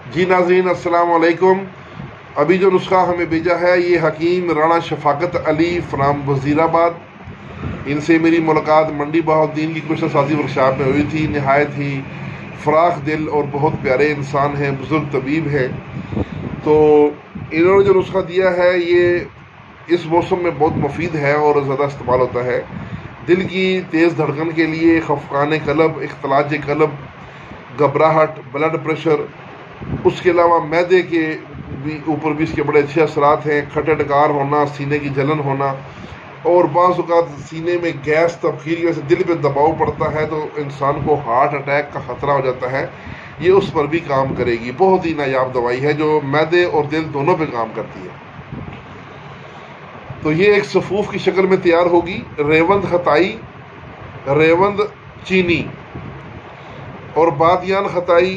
जी नाज़रीन अस्सलाम वालेकुम। अभी जो नुस्खा हमें भेजा है ये हकीम राणा शफाकत अली फ्राम वज़ीराबाद, इनसे मेरी मुलाकात मंडी बहाउद्दीन की कुछ साजी वर्कशॉप में हुई थी। नहायत ही फ़राख दिल और बहुत प्यारे इंसान हैं, बुज़ुर्ग तबीब हैं। तो इन्होंने जो नुस्खा दिया है ये इस मौसम में बहुत मुफीद है और ज़्यादा इस्तेमाल होता है। दिल की तेज़ धड़कन के लिए, खफकान कलब, इख्तलाज कलब, घबराहट, ब्लड प्रेशर, उसके अलावा मैदे के ऊपर भी इसके बड़े अच्छे असरात हैं। खट्टे डकार होना, सीने की जलन होना और बाज़ औक़ात सीने में गैस तबखीर की वजह से दिल पे दबाव पड़ता है तो इंसान को हार्ट अटैक का ख़तरा हो जाता है। ये उस पर भी काम करेगी। बहुत ही नायाब दवाई है जो मैदे और दिल दोनों पे काम करती है। तो ये एक सफ़ूफ की शक्ल में तैयार होगी। रेवंद खताई, रेवंद चीनी और बादियान खताई,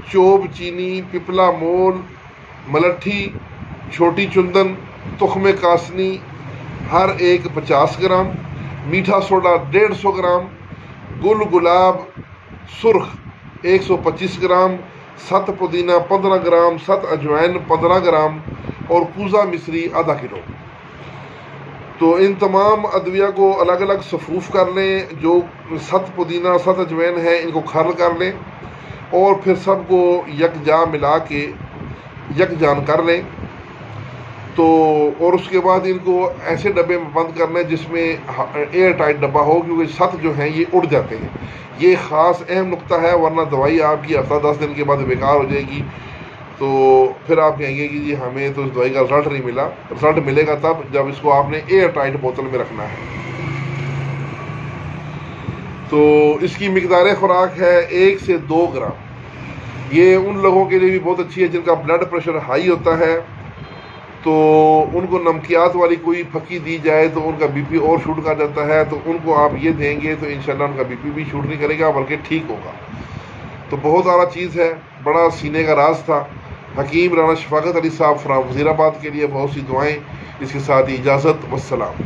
चोब चीनी, पिपला मोल, मलट्ठी, छोटी चुंदन, तुख्मे कासनी हर एक 50 ग्राम, मीठा सोडा 150 ग्राम, गुल गुलाब सुर्ख 125 ग्राम, सत पुदीना 15 ग्राम, सत अजवाइन 15 ग्राम और कूजा मिश्री आधा किलो। तो इन तमाम अदविया को अलग अलग सफ़ूफ कर लें। जो सत पुदीना सत अजवाइन है इनको खर्ल कर लें और फिर सबको यकजा मिला के यकजान कर लें। तो और उसके बाद इनको ऐसे डब्बे में बंद करना है जिसमें एयर टाइट डब्बा हो, क्योंकि सत जो हैं ये उड़ जाते हैं। ये ख़ास अहम नुक्ता है, वरना दवाई आपकी हफ्ता 10 दिन के बाद बेकार हो जाएगी। तो फिर आप कहेंगे कि जी हमें तो इस दवाई का रिजल्ट नहीं मिला। रिजल्ट मिलेगा तब जब इसको आपने एयर टाइट बोतल में रखना है। तो इसकी मिकदार खुराक है 1 से 2 ग्राम। ये उन लोगों के लिए भी बहुत अच्छी है जिनका ब्लड प्रेशर हाई होता है, तो उनको नमकियात वाली कोई फकी दी जाए तो उनका बीपी और शूट कर जाता है। तो उनको आप ये देंगे तो इंशाल्लाह उनका बीपी भी शूट नहीं करेगा बल्कि ठीक होगा। तो बहुत आला चीज़ है, बड़ा सीने का राज था। हकीम राणा शफाकत अली साहब फ्राम वज़ीराबाद के लिए बहुत सी दुआएं। इसके साथ ही इजाज़त, वस्सलाम।